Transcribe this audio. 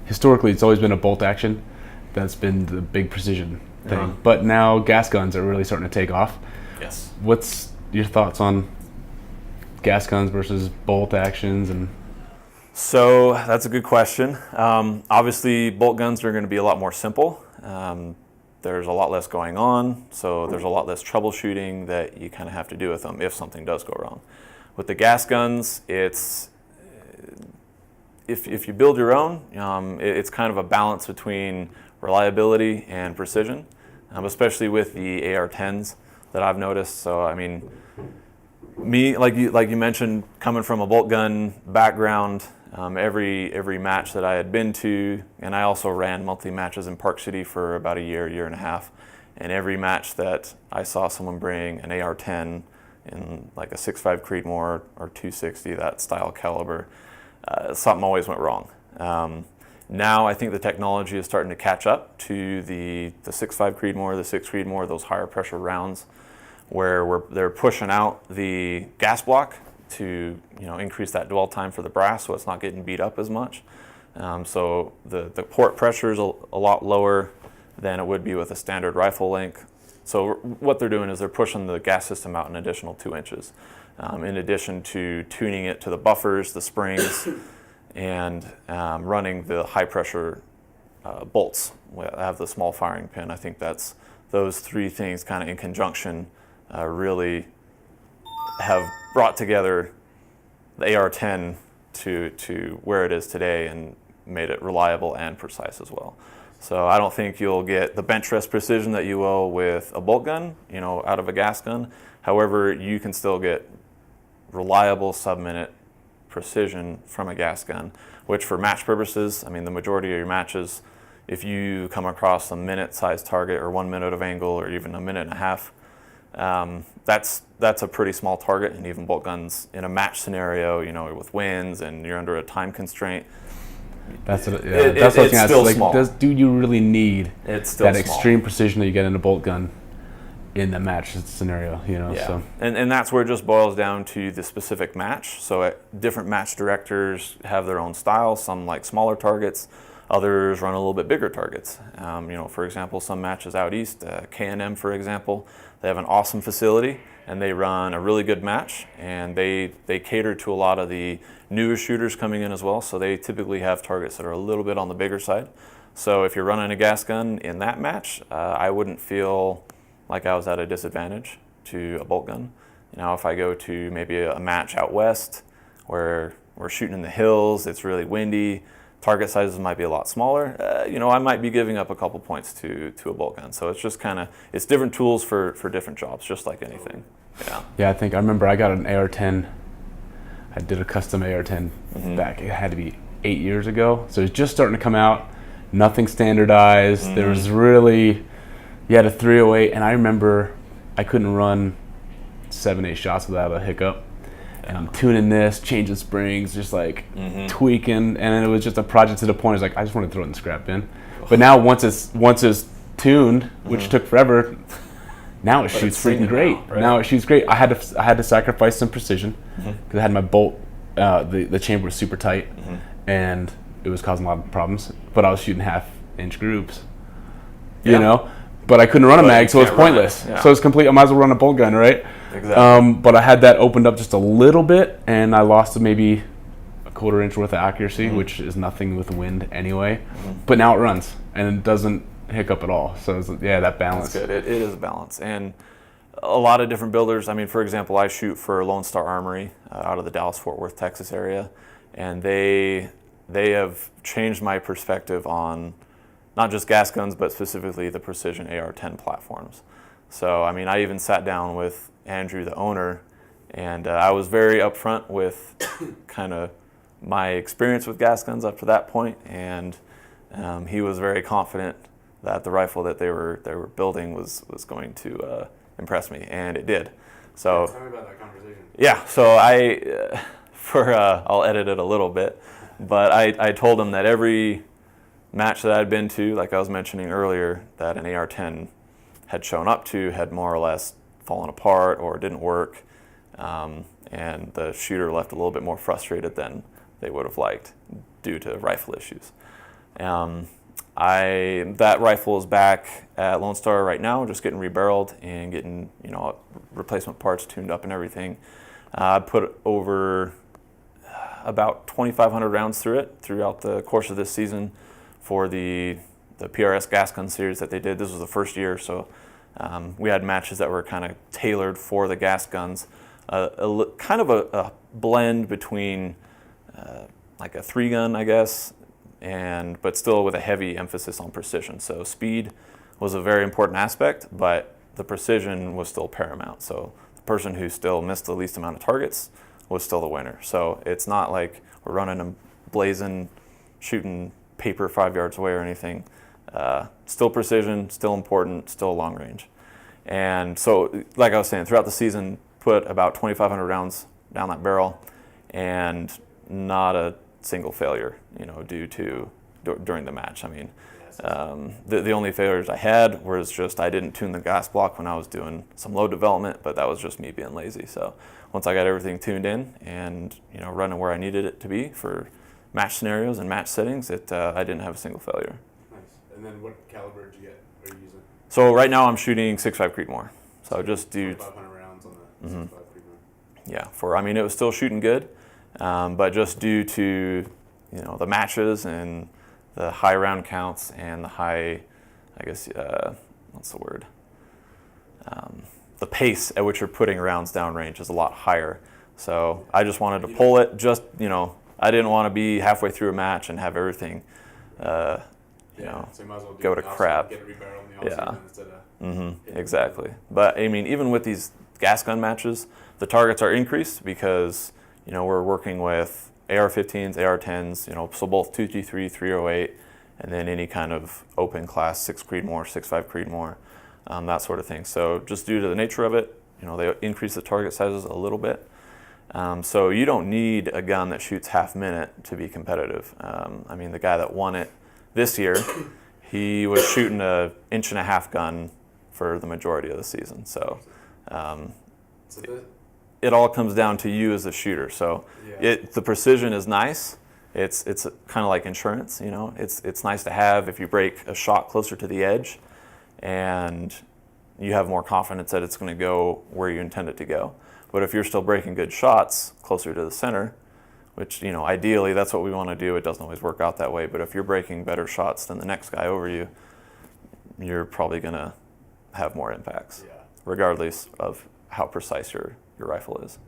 historically it's always been a bolt action. That's been the big precision thing. Uh-huh. But now gas guns are really starting to take off. Yes. What's your thoughts on gas guns versus bolt actions? And So that's a good question. Obviously, bolt guns are going to be a lot more simple. There's a lot less going on, so there's a lot less troubleshooting that you kind of have to do with them if something does go wrong. With the gas guns, it's if you build your own, it's kind of a balance between reliability and precision, especially with the AR-10s that I've noticed. So I mean, me, like you mentioned, coming from a bolt gun background, every match that I had been to, and I also ran monthly matches in Park City for about a year and a half, and every match that I saw someone bring an AR-10 in like a 6.5 Creedmoor or 260, that style caliber, something always went wrong. Now I think the technology is starting to catch up to the 6.5 Creedmoor, the 6 Creedmoor, those higher pressure rounds, where they're pushing out the gas block to increase that dwell time for the brass, so it's not getting beat up as much. So the port pressure is a lot lower than it would be with a standard rifle length. So what they're doing is they're pushing the gas system out an additional 2 inches, in addition to tuning it to the buffers, the springs, and running the high pressure bolts. I have the small firing pin. I think that's those three things kind of in conjunction really have brought together the AR-10 to where it is today and made it reliable and precise as well. So I don't think you'll get the bench rest precision that you will with a bolt gun, out of a gas gun. However, you can still get reliable sub-minute precision from a gas gun, which for match purposes, I mean, the majority of your matches, if you come across a minute-sized target or 1 minute of angle or even a minute and a half, that's a pretty small target. And even bolt guns in a match scenario, with winds and you're under a time constraint, that's what I was still like, small. do you really need It's still that small. extreme precision that you get in a bolt gun in the match scenario? Yeah. So And that's where it just boils down to the specific match. So different match directors have their own styles. Some like smaller targets, others run a little bit bigger targets. For example, some matches out east, K&M for example, they have an awesome facility and they run a really good match, and they cater to a lot of the newer shooters coming in as well. So they typically have targets that are a little bit on the bigger side. So if you're running a gas gun in that match, I wouldn't feel like I was at a disadvantage to a bolt gun. If I go to maybe a match out west where we're shooting in the hills, it's really windy, target sizes might be a lot smaller, I might be giving up a couple points to a bolt gun. So it's just it's different tools for different jobs, just like anything. yeah, I remember I got an AR-10. I did a custom AR-10 back, it had to be 8 years ago. So it's just starting to come out, nothing standardized. There was really, you had a 308, and I remember I couldn't run 7-8 shots without a hiccup. And I'm tuning this, changing springs, just like tweaking, and then it was just a project to the point. I was like, I just want to throw it in the scrap bin. But now once it's tuned, which took forever, now it shoots freaking great. Right? Now it shoots great. I had to sacrifice some precision because I had my bolt, the chamber was super tight, and it was causing a lot of problems. But I was shooting 1/2-inch groups, But I couldn't run a mag, so it's pointless. Yeah. So it's complete. I might as well run a bolt gun, right? Exactly. But I had that opened up just a little bit, and I lost maybe a 1/4 inch worth of accuracy, which is nothing with wind anyway. But now it runs, and it doesn't hiccup at all. So that balance. That's good. It is a balance. And a lot of different builders, for example, I shoot for Lone Star Armory out of the Dallas-Fort Worth, Texas area, and they have changed my perspective on not just gas guns, but specifically the precision AR-10 platforms. So, I even sat down with Andrew, the owner, and I was very upfront with kind of my experience with gas guns up to that point, and he was very confident that the rifle that they were building was going to impress me, and it did. So, tell me about that conversation. Yeah, so I'll edit it a little bit, but I told him that every match that I'd been to, like I was mentioning earlier, that an AR-10 had shown up to had more or less fallen apart or didn't work, and the shooter left a little bit more frustrated than they would have liked due to rifle issues. That rifle is back at Lone Star right now, just getting rebarreled and getting replacement parts tuned up and everything. I put over about 2,500 rounds through it throughout the course of this season for the PRS Gas Gun series that they did. This was the first year, so we had matches that were kind of tailored for the gas guns. Kind of a blend between like a 3-gun, I guess, but still with a heavy emphasis on precision. So speed was a very important aspect, but the precision was still paramount. So the person who still missed the least amount of targets was still the winner. So it's not like we're running them blazing, shooting paper 5 yards away or anything. Still precision, still important, still long range. And so, like I was saying, throughout the season, put about 2,500 rounds down that barrel, and not a single failure, during the match. I mean, the only failures I had was just I didn't tune the gas block when I was doing some load development, but that was just me being lazy. So once I got everything tuned in and running where I needed it to be for match scenarios and match settings, I didn't have a single failure. Nice. And then what caliber did you get? Are you using? So right now I'm shooting 6.5 Creedmoor. So just do 500 rounds on the 6.5 Creedmoor. Yeah, it was still shooting good, but just due to the matches and the high round counts and the high, I guess, what's the word? The pace at which you're putting rounds downrange is a lot higher. So I just wanted to pull it. I didn't want to be halfway through a match and have everything, So you might as well go to crap. Get it rebarreled in the off-season instead of. Exactly. But I mean, even with these gas gun matches, the targets are increased because we're working with AR-15s, AR-10s, so both 2G3, 308, and then any kind of open class 6 Creedmoor, 6.5 Creedmoor, that sort of thing. So just due to the nature of it, they increase the target sizes a little bit. So you don't need a gun that shoots half minute to be competitive. The guy that won it this year, he was shooting a 1.5-inch gun for the majority of the season. So it all comes down to you as a shooter. So the precision is nice. It's kind of like insurance, It's nice to have if you break a shot closer to the edge, and you have more confidence that it's going to go where you intend it to go. But if you're still breaking good shots closer to the center, which ideally that's what we want to do. It doesn't always work out that way. But if you're breaking better shots than the next guy over you, you're probably going to have more impacts, regardless of how precise your rifle is.